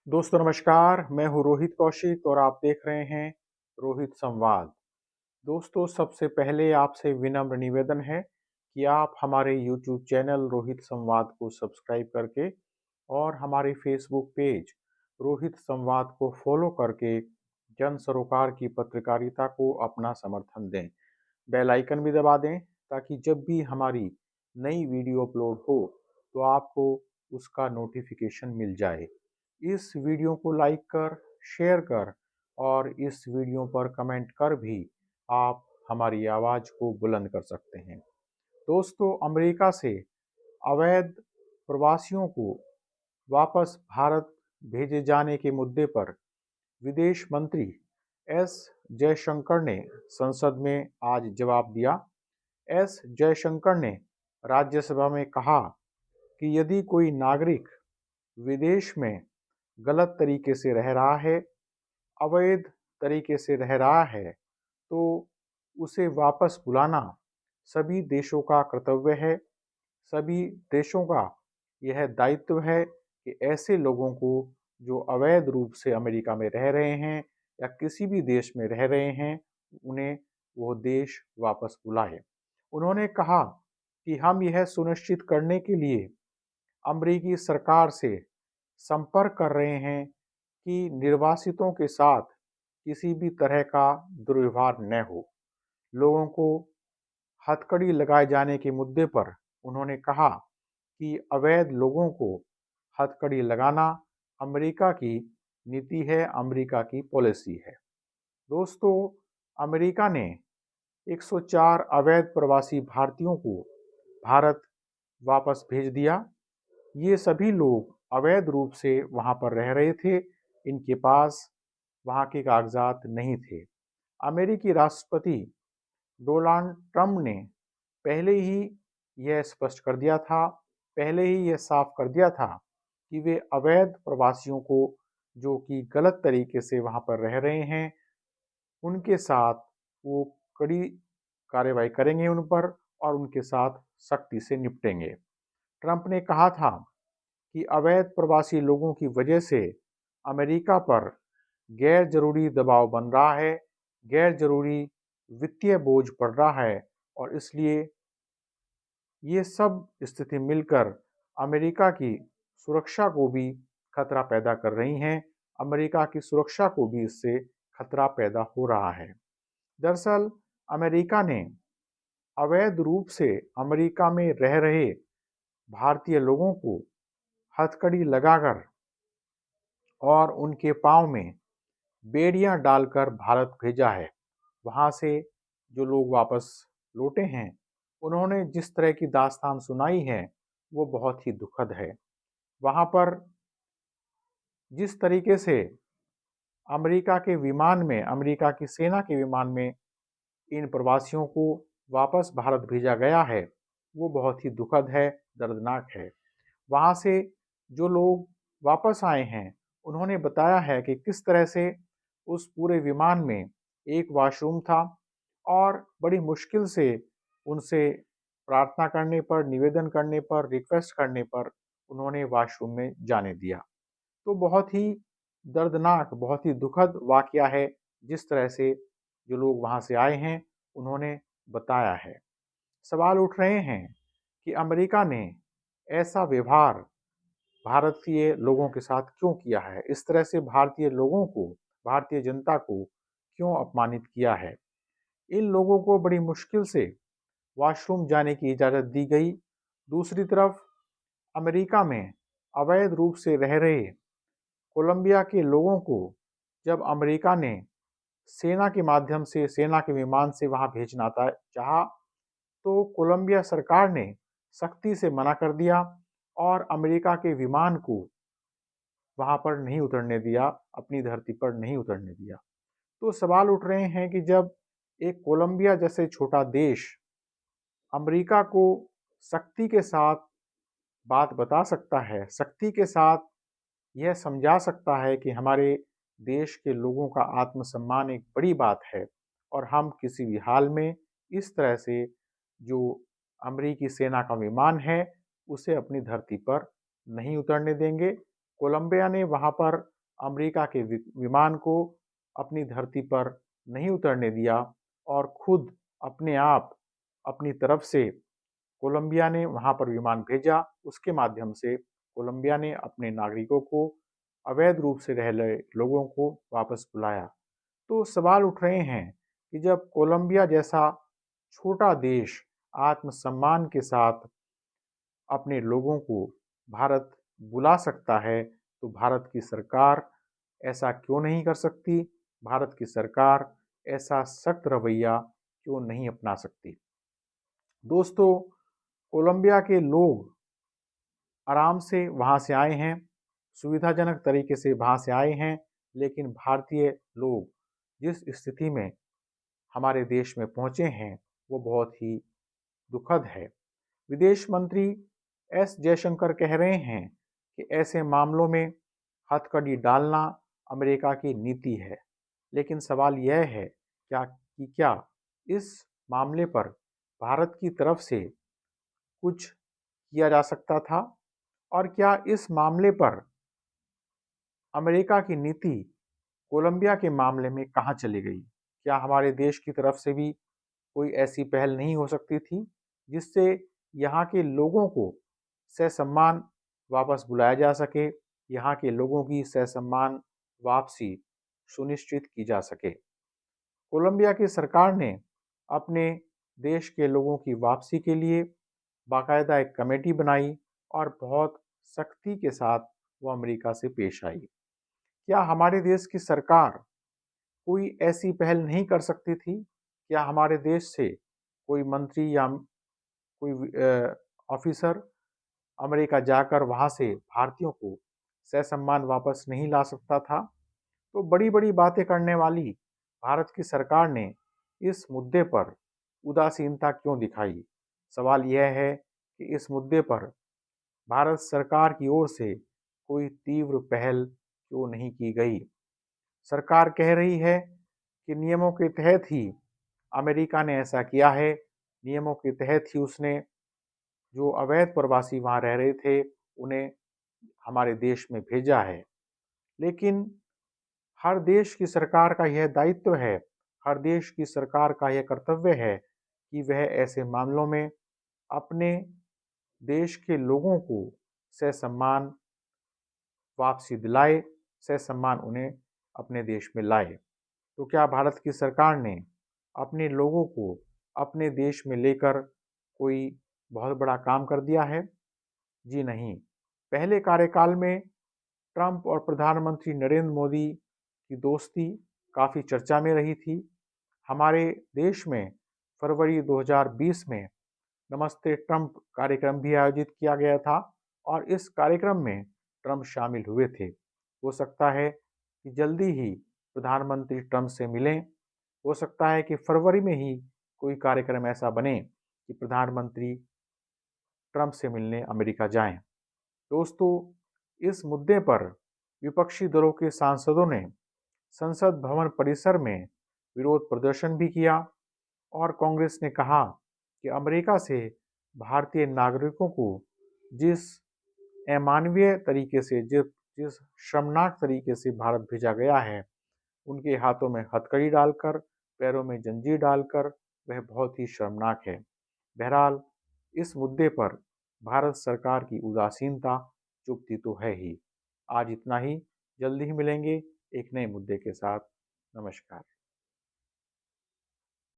दोस्तों नमस्कार, मैं हूँ रोहित कौशिक और आप देख रहे हैं रोहित संवाद। दोस्तों सबसे पहले आपसे विनम्र निवेदन है कि आप हमारे यूट्यूब चैनल रोहित संवाद को सब्सक्राइब करके और हमारे फेसबुक पेज रोहित संवाद को फॉलो करके जन सरोकार की पत्रकारिता को अपना समर्थन दें। बेल आइकन भी दबा दें ताकि जब भी हमारी नई वीडियो अपलोड हो तो आपको उसका नोटिफिकेशन मिल जाए। इस वीडियो को लाइक कर, शेयर कर और इस वीडियो पर कमेंट कर भी आप हमारी आवाज़ को बुलंद कर सकते हैं। दोस्तों, अमेरिका से अवैध प्रवासियों को वापस भारत भेजे जाने के मुद्दे पर विदेश मंत्री एस जयशंकर ने संसद में आज जवाब दिया। एस जयशंकर ने राज्यसभा में कहा कि यदि कोई नागरिक विदेश में गलत तरीके से रह रहा है, अवैध तरीके से रह रहा है, तो उसे वापस बुलाना सभी देशों का कर्तव्य है। सभी देशों का यह दायित्व है कि ऐसे लोगों को जो अवैध रूप से अमेरिका में रह रहे हैं या किसी भी देश में रह रहे हैं, उन्हें वो देश वापस बुलाए। उन्होंने कहा कि हम यह सुनिश्चित करने के लिए अमेरिकी सरकार से संपर्क कर रहे हैं कि निर्वासितों के साथ किसी भी तरह का दुर्व्यवहार न हो। लोगों को हथकड़ी लगाए जाने के मुद्दे पर उन्होंने कहा कि अवैध लोगों को हथकड़ी लगाना अमेरिका की नीति है, अमेरिका की पॉलिसी है। दोस्तों, अमेरिका ने 104 अवैध प्रवासी भारतीयों को भारत वापस भेज दिया। ये सभी लोग अवैध रूप से वहाँ पर रह रहे थे, इनके पास वहाँ के कागजात नहीं थे। अमेरिकी राष्ट्रपति डोनाल्ड ट्रंप ने पहले ही यह स्पष्ट कर दिया था, पहले ही यह साफ कर दिया था कि वे अवैध प्रवासियों को जो कि गलत तरीके से वहाँ पर रह रहे हैं, उनके साथ वो कड़ी कार्रवाई करेंगे उन पर और उनके साथ सख्ती से निपटेंगे। ट्रंप ने कहा था कि अवैध प्रवासी लोगों की वजह से अमेरिका पर गैर जरूरी दबाव बन रहा है, गैर जरूरी वित्तीय बोझ पड़ रहा है और इसलिए ये सब स्थिति मिलकर अमेरिका की सुरक्षा को भी खतरा पैदा कर रही हैं। अमेरिका की सुरक्षा को भी इससे खतरा पैदा हो रहा है। दरअसल अमेरिका ने अवैध रूप से अमेरिका में रह रहे भारतीय लोगों को हथकड़ी लगाकर और उनके पाँव में बेड़ियां डालकर भारत भेजा है। वहाँ से जो लोग वापस लौटे हैं, उन्होंने जिस तरह की दास्तान सुनाई है, वो बहुत ही दुखद है। वहाँ पर जिस तरीके से अमेरिका के विमान में, अमेरिका की सेना के विमान में इन प्रवासियों को वापस भारत भेजा गया है, वो बहुत ही दुखद है, दर्दनाक है। वहाँ से जो लोग वापस आए हैं, उन्होंने बताया है कि किस तरह से उस पूरे विमान में एक वॉशरूम था और बड़ी मुश्किल से उनसे प्रार्थना करने पर, निवेदन करने पर, रिक्वेस्ट करने पर उन्होंने वॉशरूम में जाने दिया। तो बहुत ही दर्दनाक, बहुत ही दुखद वाकया है, जिस तरह से जो लोग वहाँ से आए हैं, उन्होंने बताया है। सवाल उठ रहे हैं कि अमेरिका ने ऐसा व्यवहार भारतीय लोगों के साथ क्यों किया है? इस तरह से भारतीय लोगों को, भारतीय जनता को क्यों अपमानित किया है? इन लोगों को बड़ी मुश्किल से वॉशरूम जाने की इजाज़त दी गई। दूसरी तरफ अमेरिका में अवैध रूप से रह रहे कोलंबिया के लोगों को जब अमेरिका ने सेना के माध्यम से, सेना के विमान से वहाँ भेजना चाहा, तो कोलंबिया सरकार ने सख्ती से मना कर दिया और अमेरिका के विमान को वहाँ पर नहीं उतरने दिया, अपनी धरती पर नहीं उतरने दिया। तो सवाल उठ रहे हैं कि जब एक कोलंबिया जैसे छोटा देश अमेरिका को सख्ती के साथ बात बता सकता है, सख्ती के साथ यह समझा सकता है कि हमारे देश के लोगों का आत्मसम्मान एक बड़ी बात है और हम किसी भी हाल में इस तरह से जो अमेरिकी सेना का विमान है, उसे अपनी धरती पर नहीं उतरने देंगे। कोलंबिया ने वहाँ पर अमेरिका के विमान को अपनी धरती पर नहीं उतरने दिया और खुद अपने आप अपनी तरफ से कोलंबिया ने वहां पर विमान भेजा। उसके माध्यम से कोलंबिया ने अपने नागरिकों को, अवैध रूप से रह रहे लोगों को वापस बुलाया। तो सवाल उठ रहे हैं कि जब कोलंबिया जैसा छोटा देश आत्मसम्मान के साथ अपने लोगों को भारत बुला सकता है, तो भारत की सरकार ऐसा क्यों नहीं कर सकती? भारत की सरकार ऐसा सख्त रवैया क्यों नहीं अपना सकती? दोस्तों, कोलंबिया के लोग आराम से वहाँ से आए हैं, सुविधाजनक तरीके से वहाँ से आए हैं, लेकिन भारतीय लोग जिस स्थिति में हमारे देश में पहुँचे हैं, वो बहुत ही दुखद है। विदेश मंत्री एस जयशंकर कह रहे हैं कि ऐसे मामलों में हथकड़ी डालना अमेरिका की नीति है। लेकिन सवाल यह है क्या इस मामले पर भारत की तरफ से कुछ किया जा सकता था? और क्या इस मामले पर अमेरिका की नीति कोलंबिया के मामले में कहाँ चली गई? क्या हमारे देश की तरफ से भी कोई ऐसी पहल नहीं हो सकती थी जिससे यहाँ के लोगों को ससम्मान वापस बुलाया जा सके, यहाँ के लोगों की ससम्मान वापसी सुनिश्चित की जा सके? कोलंबिया की सरकार ने अपने देश के लोगों की वापसी के लिए बाकायदा एक कमेटी बनाई और बहुत सख्ती के साथ वो अमेरिका से पेश आई। क्या हमारे देश की सरकार कोई ऐसी पहल नहीं कर सकती थी? क्या हमारे देश से कोई मंत्री या कोई ऑफिसर अमेरिका जाकर वहाँ से भारतीयों को ससम्मान वापस नहीं ला सकता था? तो बड़ी-बड़ी बातें करने वाली भारत की सरकार ने इस मुद्दे पर उदासीनता क्यों दिखाई? सवाल यह है कि इस मुद्दे पर भारत सरकार की ओर से कोई तीव्र पहल क्यों नहीं की गई? सरकार कह रही है कि नियमों के तहत ही अमेरिका ने ऐसा किया है, नियमों के तहत ही उसने जो अवैध प्रवासी वहाँ रह रहे थे, उन्हें हमारे देश में भेजा है। लेकिन हर देश की सरकार का यह दायित्व है, हर देश की सरकार का यह कर्तव्य है कि वह ऐसे मामलों में अपने देश के लोगों को ससम्मान वापसी दिलाए, ससम्मान उन्हें अपने देश में लाए। तो क्या भारत की सरकार ने अपने लोगों को अपने देश में लेकर कोई बहुत बड़ा काम कर दिया है? जी नहीं। पहले कार्यकाल में ट्रंप और प्रधानमंत्री नरेंद्र मोदी की दोस्ती काफ़ी चर्चा में रही थी। हमारे देश में फरवरी 2020 में नमस्ते ट्रंप कार्यक्रम भी आयोजित किया गया था और इस कार्यक्रम में ट्रंप शामिल हुए थे। हो सकता है कि जल्दी ही प्रधानमंत्री ट्रंप से मिलें। हो सकता है कि फरवरी में ही कोई कार्यक्रम ऐसा बने कि प्रधानमंत्री ट्रंप से मिलने अमेरिका जाएं। दोस्तों, इस मुद्दे पर विपक्षी दलों के सांसदों ने संसद भवन परिसर में विरोध प्रदर्शन भी किया और कांग्रेस ने कहा कि अमेरिका से भारतीय नागरिकों को जिस अमानवीय तरीके से, जिस शर्मनाक तरीके से भारत भेजा गया है, उनके हाथों में हथकड़ी डालकर, पैरों में जंजीर डालकर, वह बहुत ही शर्मनाक है। बहरहाल, इस मुद्दे पर भारत सरकार की उदासीनता चुभती तो है ही। आज इतना ही, जल्दी ही मिलेंगे एक नए मुद्दे के साथ। नमस्कार।